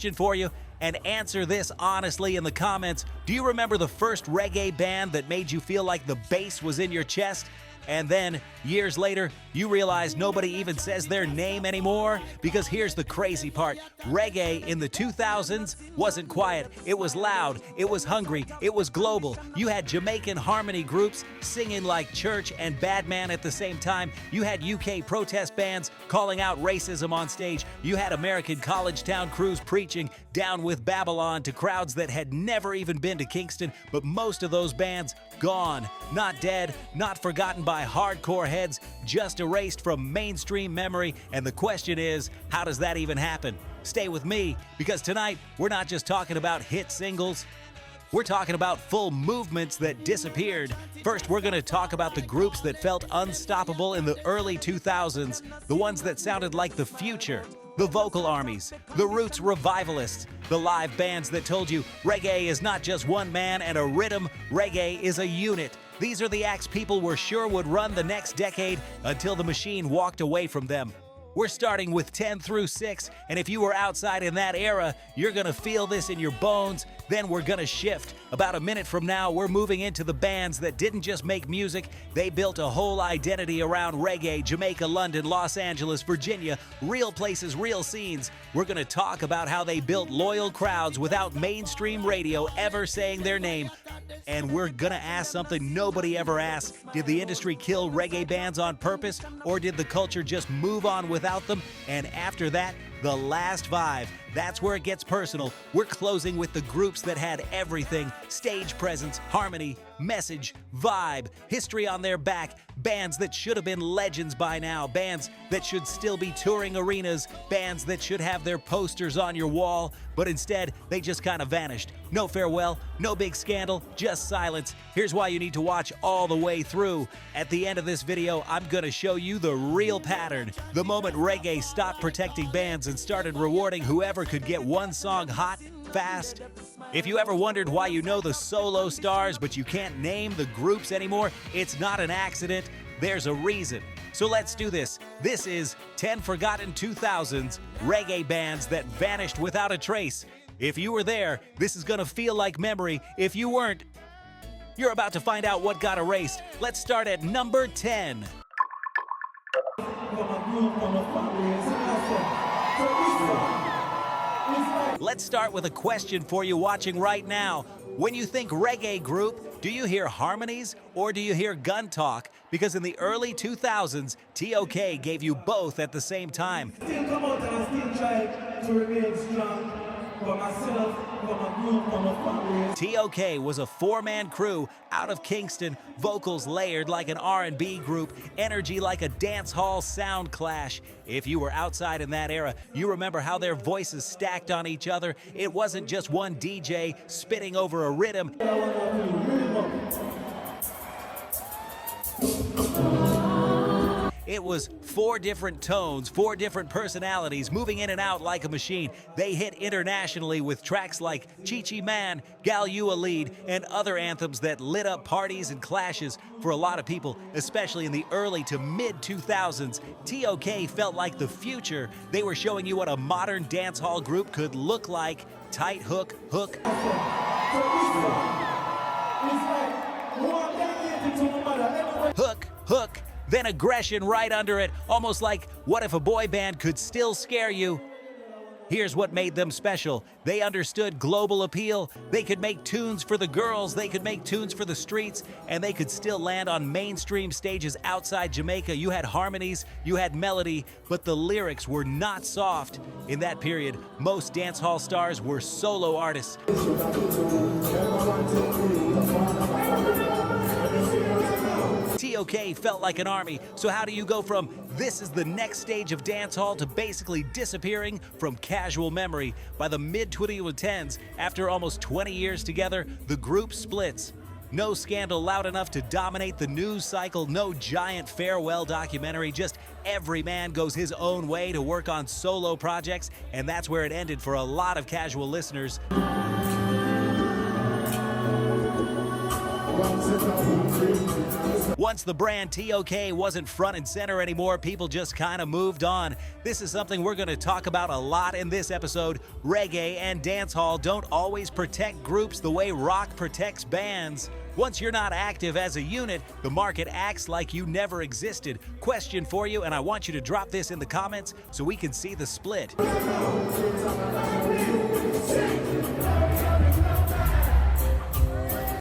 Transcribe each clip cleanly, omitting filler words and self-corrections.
question for you, and answer this honestly in the comments. Do you remember the first reggae band that made you feel like the bass was in your chest? And then, years later, you realize nobody even says their name anymore? Because here's the crazy part. Reggae in the 2000s wasn't quiet. It was loud. It was hungry. It was global. You had Jamaican harmony groups singing like Church and Badman at the same time. You had UK protest bands calling out racism on stage. You had American college town crews preaching Down with Babylon to crowds that had never even been to Kingston. But most of those bands gone. Not dead, not forgotten by hardcore heads, just erased from mainstream memory. And the question is, how does that even happen? Stay with me, because tonight we're not just talking about hit singles. We're talking about full movements that disappeared. First, we're going to talk about the groups that felt unstoppable in the early 2000s, the ones that sounded like the future. The vocal armies, the roots revivalists, the live bands that told you reggae is not just one man and a rhythm, reggae is a unit. These are the acts people were sure would run the next decade until the machine walked away from them. We're starting with 10 through 6, and if you were outside in that era, you're gonna feel this in your bones. Then we're gonna shift. About a minute from now, we're moving into the bands that didn't just make music, they built a whole identity around reggae. Jamaica, London, Los Angeles, Virginia, real places, real scenes. We're gonna talk about how they built loyal crowds without mainstream radio ever saying their name. And we're gonna ask something nobody ever asked. Did the industry kill reggae bands on purpose, or did the culture just move on without them? And after that, the last vibe. That's where it gets personal. We're closing with the groups that had everything: stage presence, harmony, message, vibe, history on their back, bands that should have been legends by now, bands that should still be touring arenas, bands that should have their posters on your wall, but instead they just kind of vanished. No farewell, no big scandal, just silence. Here's why you need to watch all the way through. At the end of this video, I'm gonna show you the real pattern. The moment reggae stopped protecting bands and started rewarding whoever could get one song hot, fast. If you ever wondered why you know the solo stars but you can't name the groups anymore, it's not an accident. There's a reason. So let's do this. This is 10 Forgotten 2000s reggae bands that vanished without a trace. If you were there, this is gonna feel like memory. If you weren't, you're about to find out what got erased. Let's start at number 10. Let's start with a question for you watching right now. When you think reggae group, do you hear harmonies or do you hear gun talk? Because in the early 2000s, T.O.K. gave you both at the same time. Still come out and still try to remain strong for myself, for my group, for my family. T.O.K. was a four-man crew out of Kingston, vocals layered like an R&B group, energy like a dance hall sound clash. If you were outside in that era, you remember how their voices stacked on each other. It wasn't just one DJ spitting over a rhythm. It was four different tones, four different personalities moving in and out like a machine. They hit internationally with tracks like Chi Chi Man, Gal You a Lead, and other anthems that lit up parties and clashes for a lot of people, especially in the early to mid-2000s. T.O.K. felt like the future. They were showing you what a modern dancehall group could look like. Tight hook, hook. Hook, hook. Then aggression right under it, almost like what if a boy band could still scare you? Here's what made them special. They understood global appeal. They could make tunes for the girls, they could make tunes for the streets, and they could still land on mainstream stages outside Jamaica. You had harmonies, you had melody, but the lyrics were not soft. In that period, most dancehall stars were solo artists. T.O.K. felt like an army, so how do you go from this is the next stage of dancehall to basically disappearing from casual memory? By the mid-2010s, after almost 20 years together, the group splits. No scandal loud enough to dominate the news cycle, no giant farewell documentary, just every man goes his own way to work on solo projects, and that's where it ended for a lot of casual listeners. Once the brand T.O.K wasn't front and center anymore, people just kind of moved on. This is something we're going to talk about a lot in this episode. Reggae and dancehall don't always protect groups the way rock protects bands. Once you're not active as a unit, the market acts like you never existed. Question for you, and I want you to drop this in the comments so we can see the split.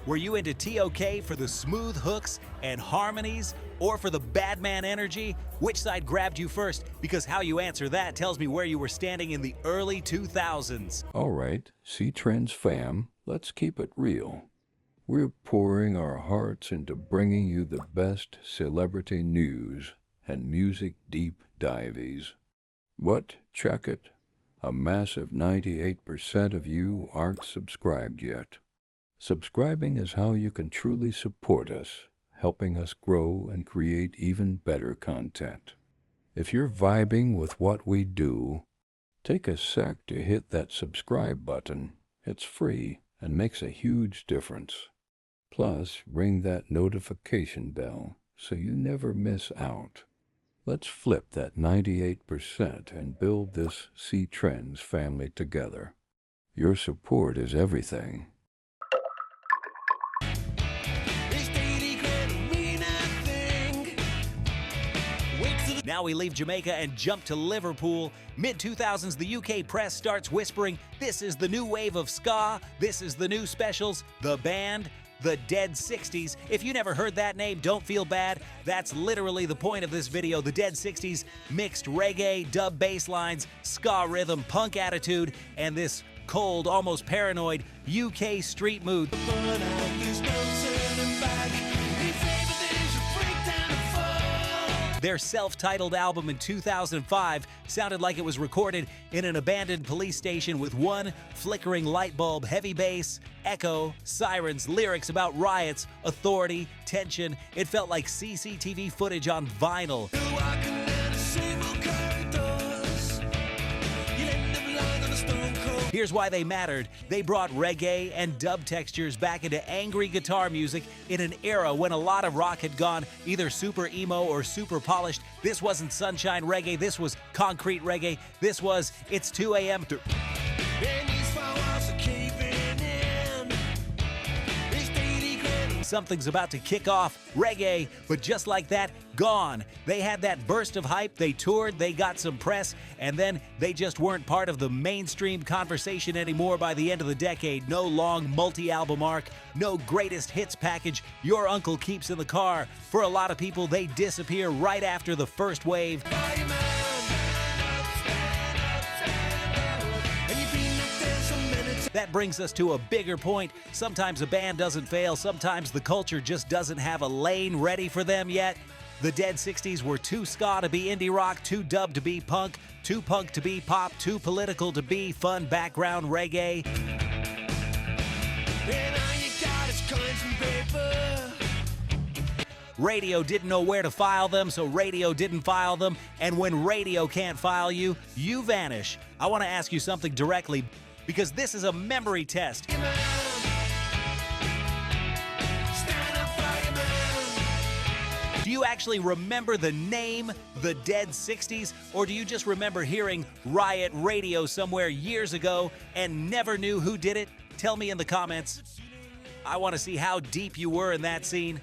Were you into T.O.K for the smooth hooks and harmonies, or for the badman energy? Which side grabbed you first? Because how you answer that tells me where you were standing in the early 2000s. All right, C-Trends fam, let's keep it real. We're pouring our hearts into bringing you the best celebrity news and music deep dives. What? Check it. A massive 98% of you aren't subscribed yet. Subscribing is how you can truly support us, helping us grow and create even better content. If you're vibing with what we do, take a sec to hit that subscribe button. It's free and makes a huge difference. Plus, ring that notification bell so you never miss out. Let's flip that 98% and build this C-Trends family together. Your support is everything. Now we leave Jamaica and jump to Liverpool. Mid-2000s, the UK press starts whispering, this is the new wave of ska, this is the new specials, the band, the Dead 60s. If you never heard that name, don't feel bad. That's literally the point of this video. The Dead 60s mixed reggae, dub bass lines, ska rhythm, punk attitude, and this cold, almost paranoid UK street mood. Their self-titled album in 2005 sounded like it was recorded in an abandoned police station with one flickering light bulb, heavy bass, echo, sirens, lyrics about riots, authority, tension. It felt like CCTV footage on vinyl. Here's why they mattered. They brought reggae and dub textures back into angry guitar music in an era when a lot of rock had gone either super emo or super polished. This wasn't sunshine reggae, this was concrete reggae, this was It's 2 a.m. Something's about to kick off reggae, but just like that, gone. They had that burst of hype, they toured, they got some press, and then they just weren't part of the mainstream conversation anymore by the end of the decade. No long multi-album arc, no greatest hits package your uncle keeps in the car. For a lot of people, they disappear right after the first wave. That brings us to a bigger point. Sometimes a band doesn't fail, sometimes the culture just doesn't have a lane ready for them yet. The Dead 60s were too ska to be indie rock, too dub to be punk to be pop, too political to be fun background reggae. Radio didn't know where to file them, so radio didn't file them. And when radio can't file you, you vanish. I want to ask you something directly, because this is a memory test. Do you actually remember the name, The Dead 60s, or do you just remember hearing Riot Radio somewhere years ago and never knew who did it? Tell me in the comments. I want to see how deep you were in that scene.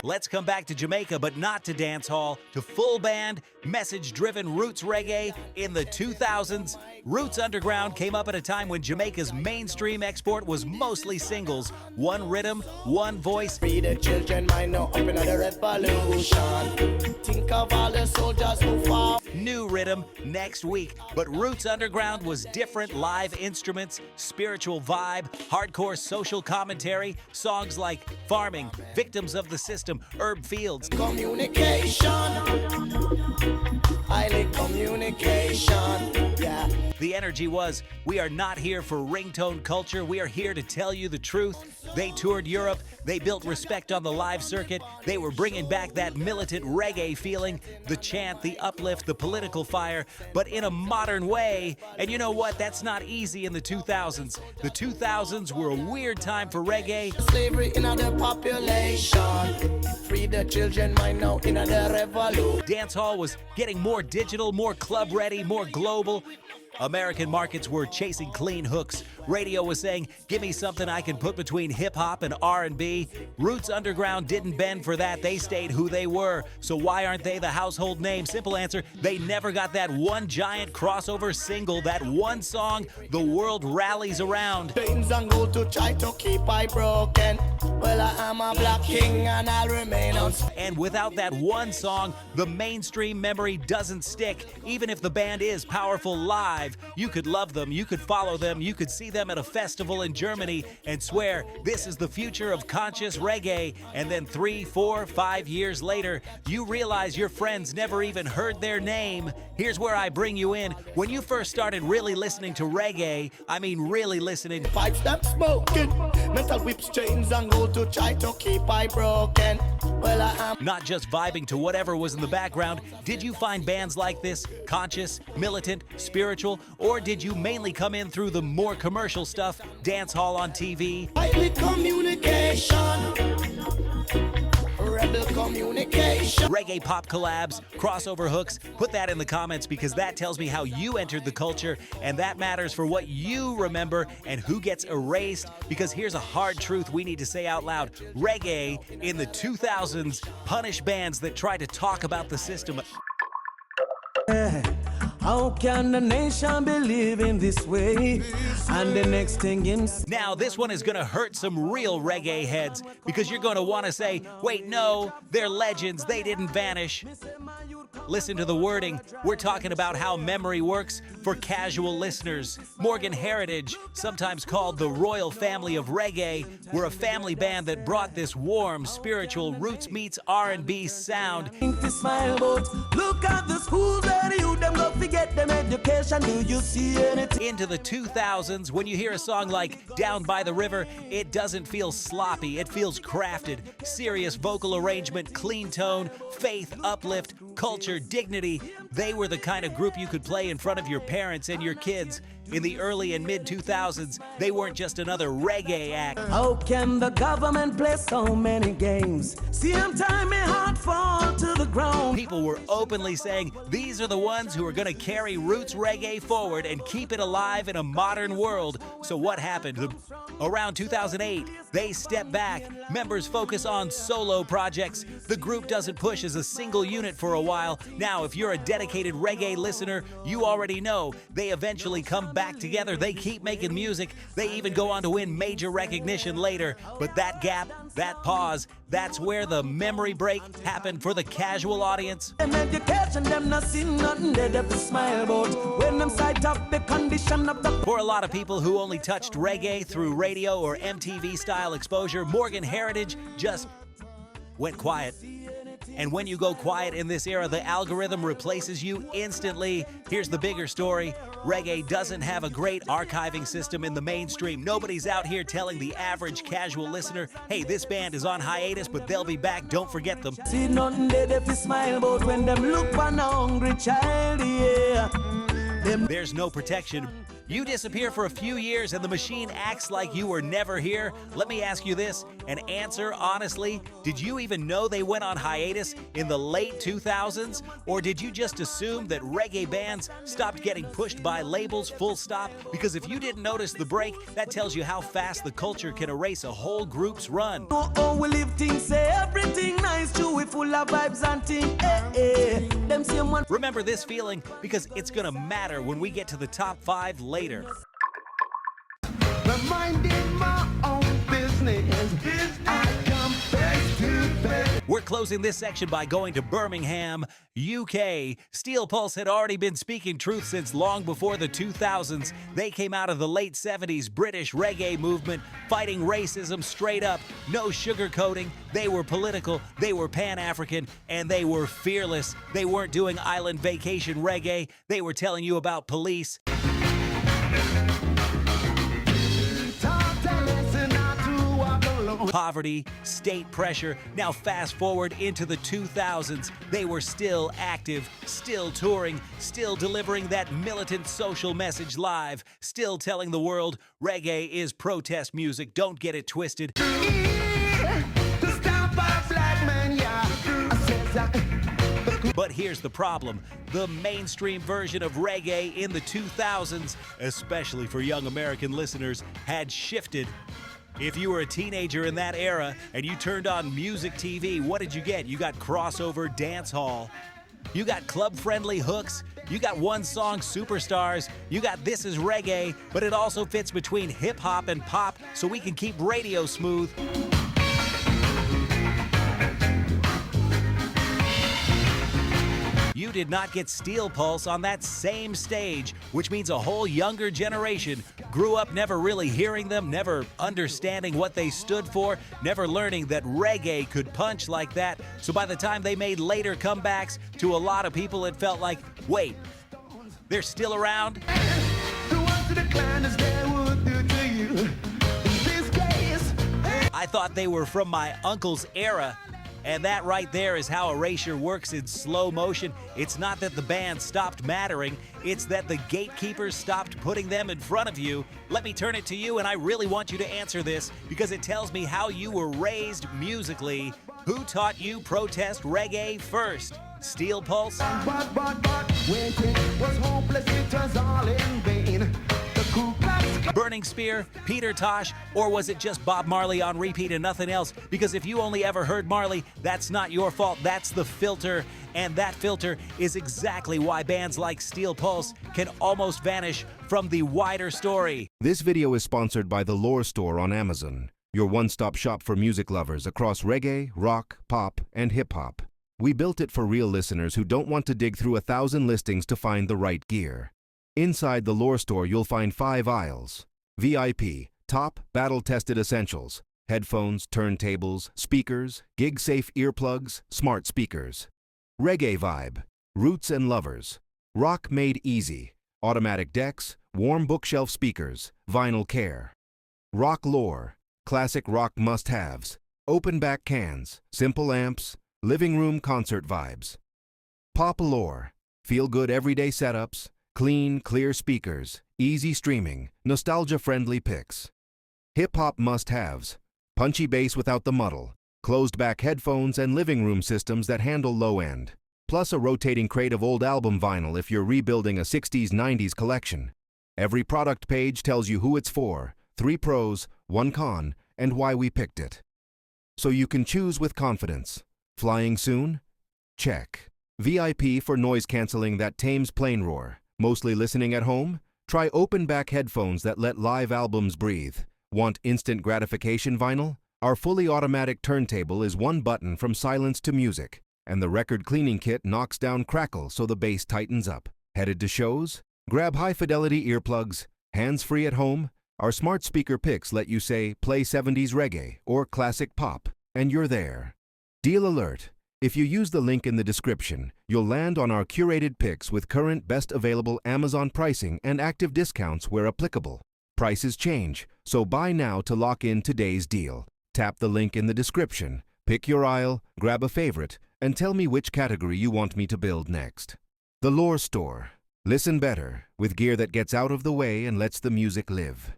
Let's come back to Jamaica, but not to dancehall, to full band, message-driven roots reggae in the 2000s. Roots Underground came up at a time when Jamaica's mainstream export was mostly singles. One rhythm, one voice. Free the children, mind now up in the revolution. Think of all the soldiers who fought. New rhythm next week, but Roots Underground was different. Live instruments, spiritual vibe, hardcore social commentary, songs like Farming, Victims of the System, Herb Fields. Communication, highly communication, yeah. The energy was, we are not here for ringtone culture, we are here to tell you the truth. They toured Europe. They built respect on the live circuit. They were bringing back that militant reggae feeling, the chant, the uplift, the political fire, but in a modern way. And you know what? That's not easy in the 2000s. The 2000s were a weird time for reggae. Slavery in the population. Free the children mind now in the revolution. Dancehall was getting more digital, more club ready, more global. American markets were chasing clean hooks. Radio was saying, give me something I can put between hip-hop and R&B. Roots Underground didn't bend for that. They stayed who they were. So why aren't they the household name? Simple answer, they never got that one giant crossover single, that one song the world rallies around. Chains and gold to try to keep I broken. Well, I am a black king and I'll remain unspoken. And without that one song, the mainstream memory doesn't stick. Even if the band is powerful live, you could love them, you could follow them, you could see them at a festival in Germany and swear this is the future of conscious reggae. And then 3, 4, 5 years later, you realize your friends never even heard their name. Here's where I bring you in. When you first started really listening to reggae, I mean really listening. 5 step smoking, metal whips, chains and gold to try to keep I broken. Well, I am Not just vibing to whatever was in the background, did you find bands like this, conscious, militant, spiritual, or did you mainly come in through the more commercial stuff, dancehall on TV? highly communication. Rebel communication. Reggae pop collabs, crossover hooks? Put that in the comments because that tells me how you entered the culture, and that matters for what you remember and who gets erased. Because here's a hard truth we need to say out loud. Reggae in the 2000s punished bands that try to talk about the system. How can the nation believe in this way? And the next thing Now, this one is going to hurt some real reggae heads because you're going to want to say, wait, no, they're legends, they didn't vanish. Listen to the wording. We're talking about how memory works for casual listeners. Morgan Heritage, sometimes called the royal family of reggae, were a family band that brought this warm, spiritual roots meets R&B sound. Look at the schools where you them go forget them education. Do you see anything? Into the 2000s, when you hear a song like Down by the River, it doesn't feel sloppy, it feels crafted. Serious vocal arrangement, clean tone, faith, uplift, culture, dignity. They were the kind of group you could play in front of your parents and your kids. In the early and mid 2000s, they weren't just another reggae act. How can the government play so many games? Same time my heart fall to the ground. People were openly saying these are the ones who are going to carry roots reggae forward and keep it alive in a modern world. So what happened? Around 2008, they step back. Members focus on solo projects. The group doesn't push as a single unit for a while. Now, if you're a dedicated reggae listener, you already know they eventually come back together. They keep making music. They even go on to win major recognition later. But that gap, that pause, that's where the memory break happened for the casual audience. Them education, them not see nothing they have to smile about. When them sight up the condition of the For a lot of people who only touched reggae through radio or MTV style exposure, Morgan Heritage just went quiet. And when you go quiet in this era, the algorithm replaces you instantly. Here's the bigger story. Reggae doesn't have a great archiving system in the mainstream. Nobody's out here telling the average casual listener, hey, this band is on hiatus, but they'll be back. Don't forget them. see nothing they have to smile about when them look on a hungry child, yeah. There's no protection. You disappear for a few years and the machine acts like you were never here. Let me ask you this and answer honestly. Did you even know they went on hiatus in the late 2000s? Or did you just assume that reggae bands stopped getting pushed by labels full stop? Because if you didn't notice the break, that tells you how fast the culture can erase a whole group's run. Oh, we live things, say everything nice, too, we full of vibes and things, Them same one. Remember this feeling because it's gonna matter when we get to the top 5 later. Minding my own business. I come face to face. We're closing this section by going to Birmingham, UK. Steel Pulse had already been speaking truth since long before the 2000s. They came out of the late 70s British reggae movement, fighting racism straight up, no sugarcoating. They were political, they were Pan-African, and they were fearless. They weren't doing island vacation reggae. They were telling you about police. Talk to listen not to what Poverty, state pressure. Now fast forward into the 2000s. They were still active, still touring, still delivering that militant social message live, still telling the world reggae is protest music. Don't get it twisted. But here's the problem. The mainstream version of reggae in the 2000s, especially for young American listeners, had shifted. If you were a teenager in that era and you turned on music TV, what did you get? You got crossover dancehall. You got club-friendly hooks. You got one-song superstars. You got This Is Reggae, but it also fits between hip-hop and pop so we can keep radio smooth. You did not get Steel Pulse on that same stage, which means a whole younger generation grew up never really hearing them, never understanding what they stood for, never learning that reggae could punch like that. So by the time they made later comebacks, to a lot of people it felt like, wait, they're still around? I thought they were from my uncle's era. And that right there is how erasure works in slow motion. It's not that the band stopped mattering, it's that the gatekeepers stopped putting them in front of you. Let me turn it to you, and I really want you to answer this because it tells me how you were raised musically. Who taught you protest reggae first? Steel Pulse? Waiting was hopeless, it was all in vain. Burning Spear, Peter Tosh, or was it just Bob Marley on repeat and nothing else? Because if you only ever heard Marley, that's not your fault, that's the filter. And that filter is exactly why bands like Steel Pulse can almost vanish from the wider story. This video is sponsored by The Lore Store on Amazon, your one-stop shop for music lovers across reggae, rock, pop, and hip-hop. We built it for real listeners who don't want to dig through 1,000 listings to find the right gear. Inside the Lore Store, you'll find 5 aisles. VIP, top, battle-tested essentials. Headphones, turntables, speakers, gig-safe earplugs, smart speakers. Reggae vibe, roots and lovers. Rock made easy, automatic decks, warm bookshelf speakers, vinyl care. Rock lore, classic rock must-haves. Open back cans, simple amps, living room concert vibes. Pop lore, feel-good everyday setups, clean, clear speakers, easy streaming, nostalgia-friendly picks. Hip-hop must-haves, punchy bass without the muddle, closed-back headphones and living room systems that handle low-end, plus a rotating crate of old album vinyl if you're rebuilding a 60s-90s collection. Every product page tells you who it's for, 3 pros, 1 con, and why we picked it. So you can choose with confidence. Flying soon? Check. VIP for noise canceling that tames plane roar. Mostly listening at home? Try open-back headphones that let live albums breathe. Want instant gratification vinyl? Our fully automatic turntable is 1 button from silence to music, and the record cleaning kit knocks down crackle so the bass tightens up. Headed to shows? Grab high-fidelity earplugs, hands-free at home. Our smart speaker picks let you say, play 70s reggae or classic pop, and you're there. Deal alert. If you use the link in the description, you'll land on our curated picks with current best available Amazon pricing and active discounts where applicable. Prices change, so buy now to lock in today's deal. Tap the link in the description, pick your aisle, grab a favorite, and tell me which category you want me to build next. The Lore Store. Listen better, with gear that gets out of the way and lets the music live.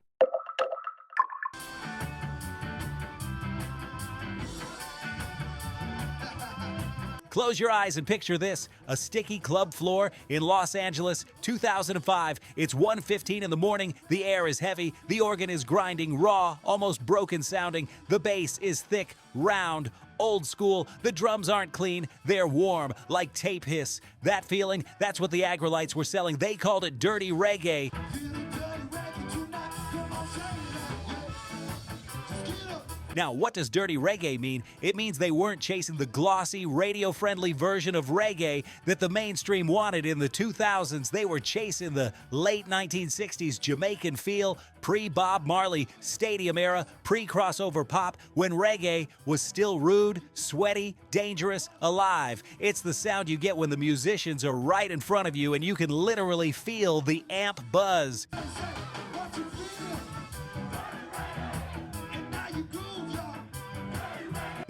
Close your eyes and picture this, a sticky club floor in Los Angeles, 2005. It's 1:15 in the morning, the air is heavy, the organ is grinding, raw, almost broken sounding, the bass is thick, round, old school, the drums aren't clean, they're warm, like tape hiss. That feeling, that's what the Aggrolites were selling. They called it dirty reggae. Now, what does dirty reggae mean? It means they weren't chasing the glossy, radio-friendly version of reggae that the mainstream wanted in the 2000s. They were chasing the late 1960s Jamaican feel, pre-Bob Marley, stadium era, pre-crossover pop, when reggae was still rude, sweaty, dangerous, alive. It's the sound you get when the musicians are right in front of you and you can literally feel the amp buzz.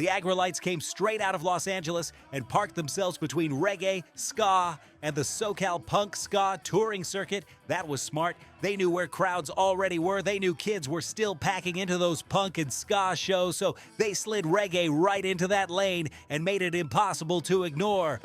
The Aggrolites came straight out of Los Angeles and parked themselves between reggae, ska, and the SoCal punk ska touring circuit. That was smart. They knew where crowds already were. They knew kids were still packing into those punk and ska shows, so they slid reggae right into that lane and made it impossible to ignore.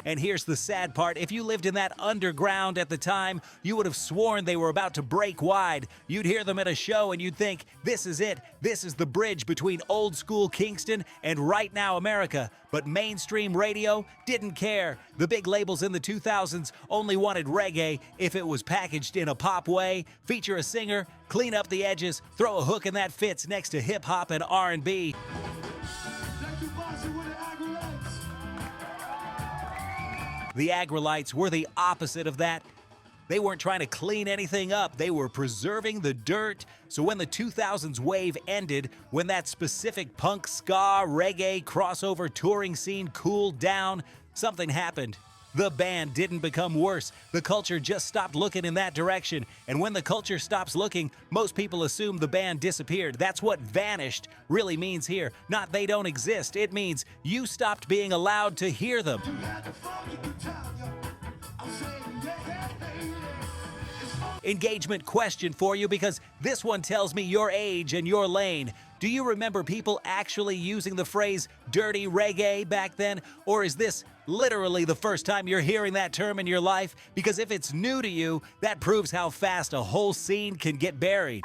And here's the sad part. If you lived in that underground at the time, you would have sworn they were about to break wide. You'd hear them at a show and you'd think, this is it. This is the bridge between old school Kingston and right now America. But mainstream radio didn't care. The big labels in the 2000s only wanted reggae if it was packaged in a pop way, feature a singer, clean up the edges, throw a hook in that fits next to hip hop and R&B. The Aggrolites were the opposite of that. They weren't trying to clean anything up. They were preserving the dirt. So when the 2000s wave ended, when that specific punk, ska, reggae, crossover touring scene cooled down, something happened. The band didn't become worse. The culture just stopped looking in that direction. And when the culture stops looking, most people assume the band disappeared. That's what vanished really means here. Not they don't exist. It means you stopped being allowed to hear them. Engagement question for you, because this one tells me your age and your lane. Do you remember people actually using the phrase dirty reggae back then? Or is this literally the first time you're hearing that term in your life? Because if it's new to you, that proves how fast a whole scene can get buried.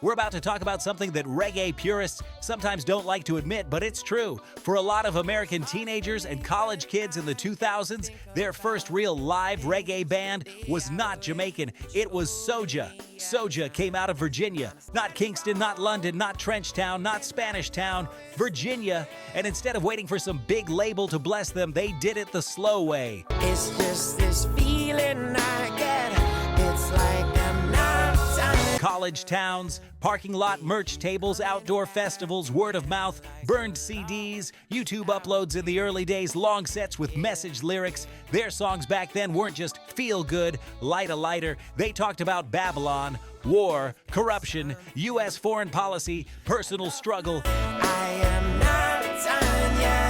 We're about to talk about something that reggae purists sometimes don't like to admit, but it's true. For a lot of American teenagers and college kids in the 2000s, their first real live reggae band was not Jamaican. It was SOJA. SOJA came out of Virginia. Not Kingston, not London, not Trenchtown, not Spanish Town, Virginia. And instead of waiting for some big label to bless them, they did it the slow way. It's just this feeling I get. It's like I'm not time. College towns, parking lot merch tables, outdoor festivals, word of mouth, burned CDs, YouTube uploads in the early days, long sets with message lyrics. Their songs back then weren't just feel good, light a lighter. They talked about Babylon, war, corruption, U.S. foreign policy, personal struggle. I am not done yet.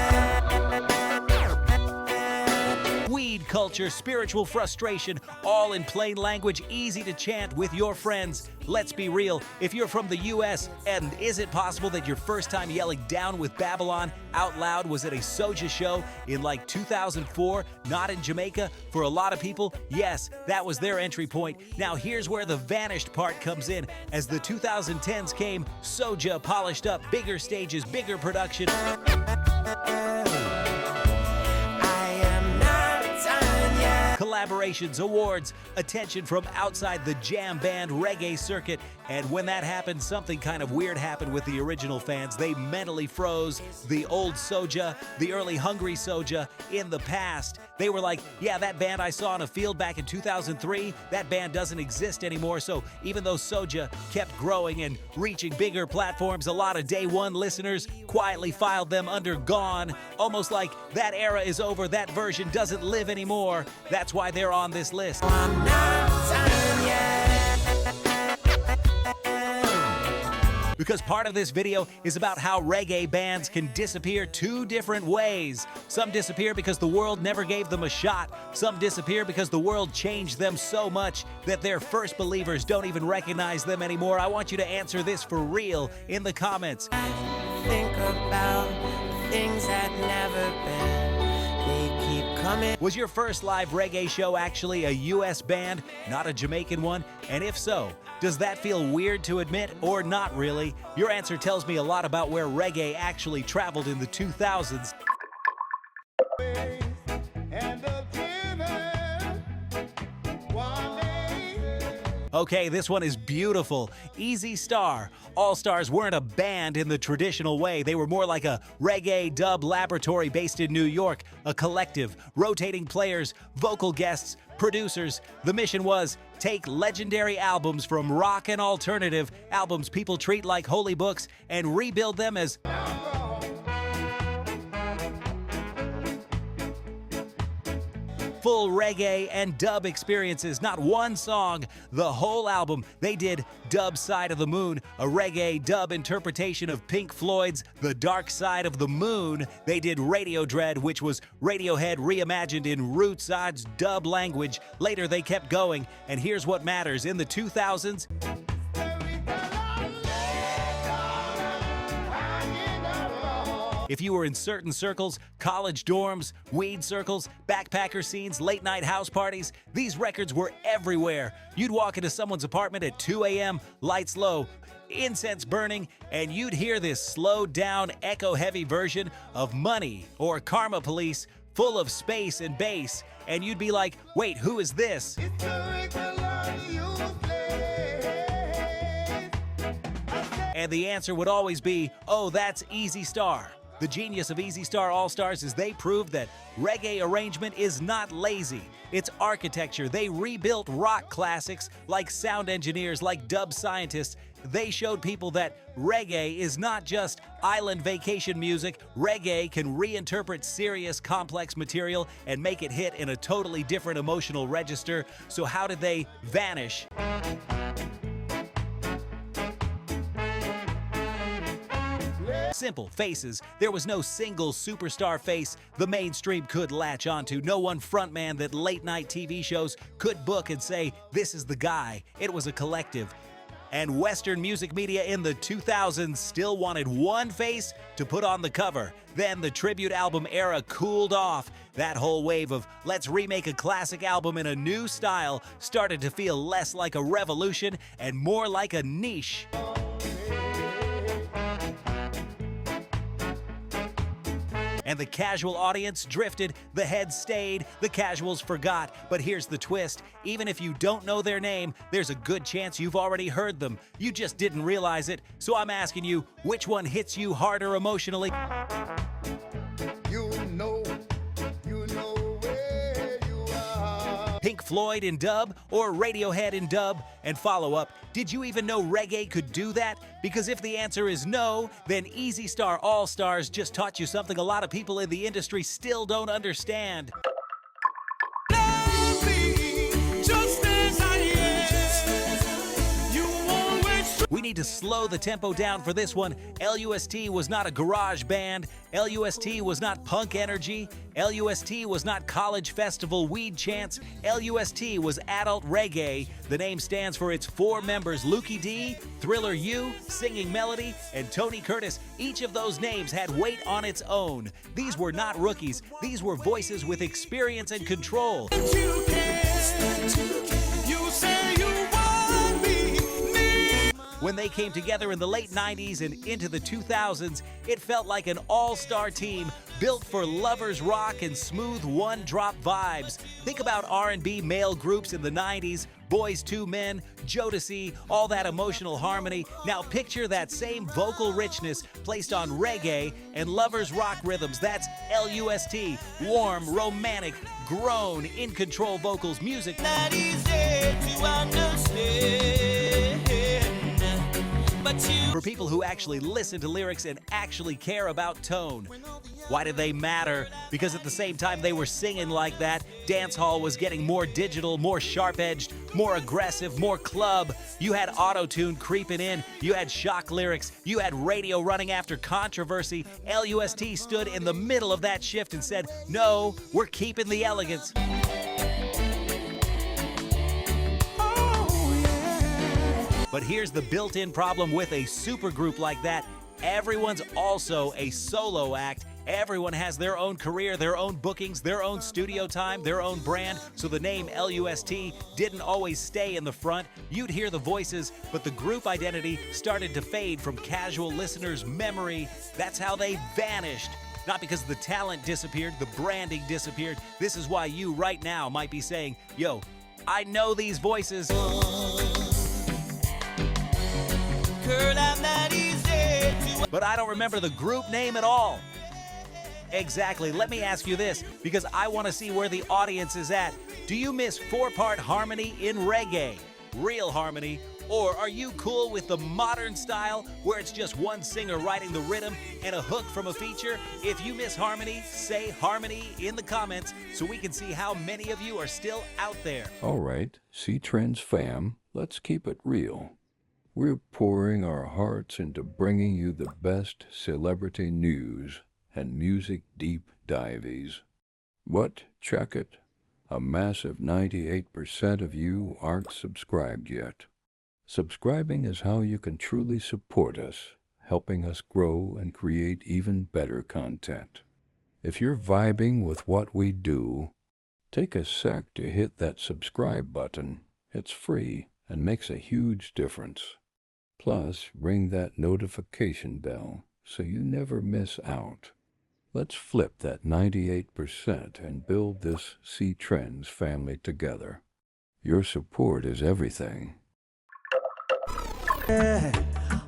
Weed culture, spiritual frustration, all in plain language, easy to chant with your friends. Let's be real, if you're from the U.S., and is it possible that your first time yelling down with Babylon out loud was at a SOJA show in like 2004, not in Jamaica? For a lot of people, yes, that was their entry point. Now here's where the vanished part comes in. As the 2010s came, SOJA polished up, bigger stages, bigger production. Collaborations, awards, attention from outside the jam band reggae circuit. And when that happened, something kind of weird happened with the original fans. They mentally froze. The old SOJA, the early Hungry SOJA in the past, they were like, yeah, that band I saw on a field back in 2003, that band doesn't exist anymore. So even though SOJA kept growing and reaching bigger platforms, a lot of day one listeners quietly filed them under gone, almost like that era is over, that version doesn't live anymore. That's why they're on this list. I'm not done yet. Because part of this video is about how reggae bands can disappear two different ways. Some disappear because the world never gave them a shot. Some disappear because the world changed them so much that their first believers don't even recognize them anymore. I want you to answer this for real in the comments. Think about things that never been. They keep coming. Was your first live reggae show actually a U.S. band, not a Jamaican one? And if so, does that feel weird to admit or not really? Your answer tells me a lot about where reggae actually traveled in the 2000s. Okay, this one is beautiful. Easy Star. All Stars weren't a band in the traditional way. They were more like a reggae dub laboratory based in New York, a collective, rotating players, vocal guests, producers. The mission was take legendary albums from rock and alternative, albums people treat like holy books, and rebuild them as full reggae and dub experiences, not one song, the whole album. They did Dub Side of the Moon, a reggae dub interpretation of Pink Floyd's The Dark Side of the Moon. They did Radio Dread, which was Radiohead reimagined in Rootside's dub language. Later they kept going, and here's what matters. In the 2000s, if you were in certain circles, college dorms, weed circles, backpacker scenes, late-night house parties, these records were everywhere. You'd walk into someone's apartment at 2 a.m., lights low, incense burning, and you'd hear this slowed-down, echo-heavy version of Money or Karma Police, full of space and bass, and you'd be like, wait, who is this? And the answer would always be, oh, that's Easy Star. The genius of Easy Star All-Stars is they proved that reggae arrangement is not lazy. It's architecture. They rebuilt rock classics like sound engineers, like dub scientists. They showed people that reggae is not just island vacation music. Reggae can reinterpret serious, complex material and make it hit in a totally different emotional register. So how did they vanish? Simple, faces. There was no single superstar face the mainstream could latch onto. No one frontman that late-night TV shows could book and say, this is the guy. It was a collective. And Western music media in the 2000s still wanted one face to put on the cover. Then the tribute album era cooled off. That whole wave of let's remake a classic album in a new style started to feel less like a revolution and more like a niche. And the casual audience drifted, the heads stayed, the casuals forgot. But here's the twist. Even if you don't know their name, there's a good chance you've already heard them. You just didn't realize it. So I'm asking you, which one hits you harder emotionally? You know where you are. Pink Floyd in dub or Radiohead in dub? And follow up, did you even know reggae could do that? Because if the answer is no, then Easy Star All-Stars just taught you something a lot of people in the industry still don't understand. We need to slow the tempo down for this one. LUST was not a garage band. LUST was not punk energy. LUST was not college festival weed chants. LUST was adult reggae. The name stands for its four members, Lukey D, Thriller U, Singing Melody, and Tony Curtis. Each of those names had weight on its own. These were not rookies. These were voices with experience and control. When they came together in the late 90s and into the 2000s, it felt like an all-star team built for lovers rock and smooth one-drop vibes. Think about R&B male groups in the 90s, Boys II Men, Jodeci, all that emotional harmony. Now picture that same vocal richness placed on reggae and lovers rock rhythms. That's LUST, warm, romantic, grown, in-control vocals, music. Not easy to understand. For people who actually listen to lyrics and actually care about tone. Why did they matter? Because at the same time they were singing like that, dancehall was getting more digital, more sharp-edged, more aggressive, more club. You had auto-tune creeping in, you had shock lyrics, you had radio running after controversy. LUST stood in the middle of that shift and said, no, we're keeping the elegance. But here's the built-in problem with a supergroup like that. Everyone's also a solo act. Everyone has their own career, their own bookings, their own studio time, their own brand. So the name LUST didn't always stay in the front. You'd hear the voices, but the group identity started to fade from casual listeners' memory. That's how they vanished. Not because the talent disappeared, the branding disappeared. This is why you right now might be saying, yo, I know these voices. Girl, I'm not easy to... But I don't remember the group name at all. Exactly. Let me ask you this, because I want to see where the audience is at. Do you miss four-part harmony in reggae? Real harmony, Or are you cool with the modern style where it's just one singer writing the rhythm and a hook from a feature? If you miss harmony, say harmony in the comments so we can see how many of you are still out there. All right, C-Trends fam, let's keep it real. We're pouring our hearts into bringing you the best celebrity news and music deep dives. But check it, a massive 98% of you aren't subscribed yet. Subscribing is how you can truly support us, helping us grow and create even better content. If you're vibing with what we do, take a sec to hit that subscribe button. It's free and makes a huge difference. Plus, ring that notification bell so you never miss out. Let's flip that 98% and build this C-Trends family together. Your support is everything.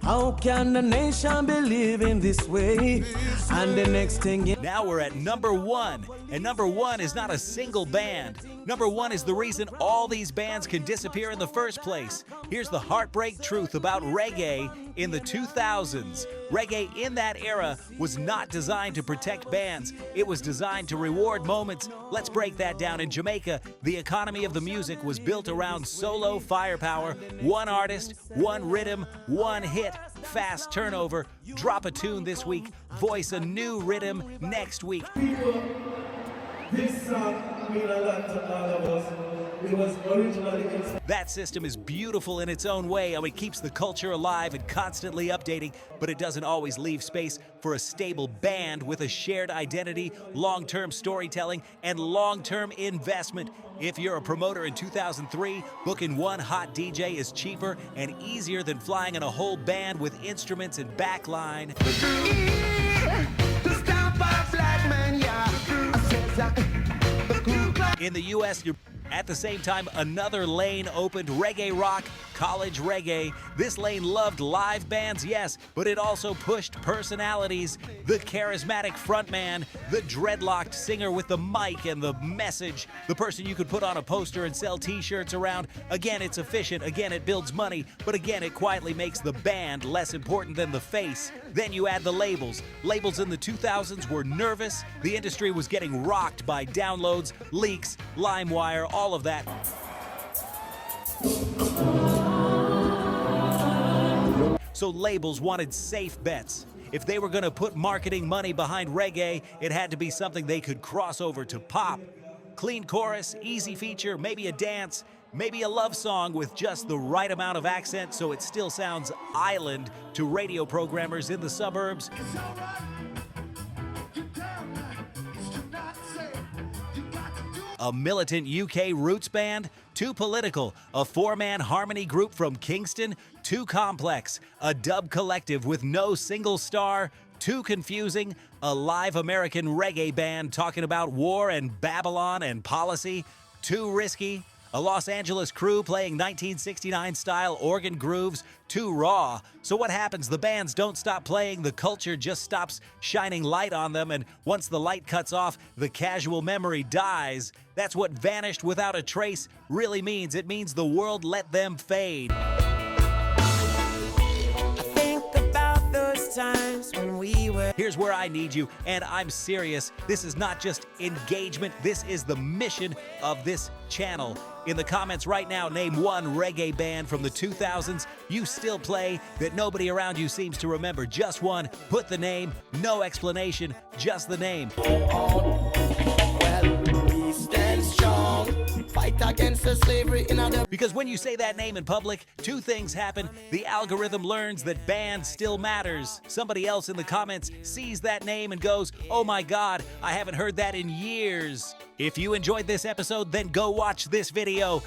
How can the nation be living this way? And the next thing Now we're at number 1, and number 1 is not a single band. Number 1 is the reason all these bands can disappear in the first place. Here's the heartbreak truth about reggae in the 2000s. Reggae in that era was not designed to protect bands. It was designed to reward moments. Let's break that down. In Jamaica, the economy of the music was built around solo firepower, one artist, one rhythm, one hit, fast turnover. Drop a tune this week, voice a new rhythm next week. People, this song means a lot to all of us. It was originally inspired. That system is beautiful in its own way, and it keeps the culture alive and constantly updating, but it doesn't always leave space for a stable band with a shared identity, long-term storytelling, and long-term investment. If you're a promoter in 2003, booking one hot DJ is cheaper and easier than flying in a whole band with instruments and backline. To stop our black man, yeah. I said that. The Ku Klux In the U.S., you're at the same time, another lane opened, reggae rock, college reggae. This lane loved live bands, yes, but it also pushed personalities. The charismatic frontman, the dreadlocked singer with the mic and the message, the person you could put on a poster and sell t-shirts around. Again, it's efficient. Again, it builds money. But again, it quietly makes the band less important than the face. Then you add the labels. Labels in the 2000s were nervous. The industry was getting rocked by downloads, leaks, LimeWire, all of that. So labels wanted safe bets. If they were going to put marketing money behind reggae, it had to be something they could cross over to pop. Clean chorus, easy feature, maybe a dance, maybe a love song with just the right amount of accent so it still sounds island to radio programmers in the suburbs. A militant UK roots band, too political, a four-man harmony group from Kingston, too complex, a dub collective with no single star, too confusing, a live American reggae band talking about war and Babylon and policy, too risky, a Los Angeles crew playing 1969-style organ grooves, too raw. So what happens? The bands don't stop playing, the culture just stops shining light on them, and once the light cuts off, the casual memory dies. That's what vanished without a trace really means. It means the world let them fade. Times when we were. Here's where I need you, and I'm serious. This is not just engagement. This is the mission of this channel. In the comments right now, name one reggae band from the 2000s you still play that nobody around you seems to remember. Just one. Put the name. No explanation. Just the name. Well, we stand strong. Fight against the slavery in other. Because when you say that name in public, two things happen. The algorithm learns that band still matters. Somebody else in the comments sees that name and goes, oh my God, I haven't heard that in years. If you enjoyed this episode, then go watch this video.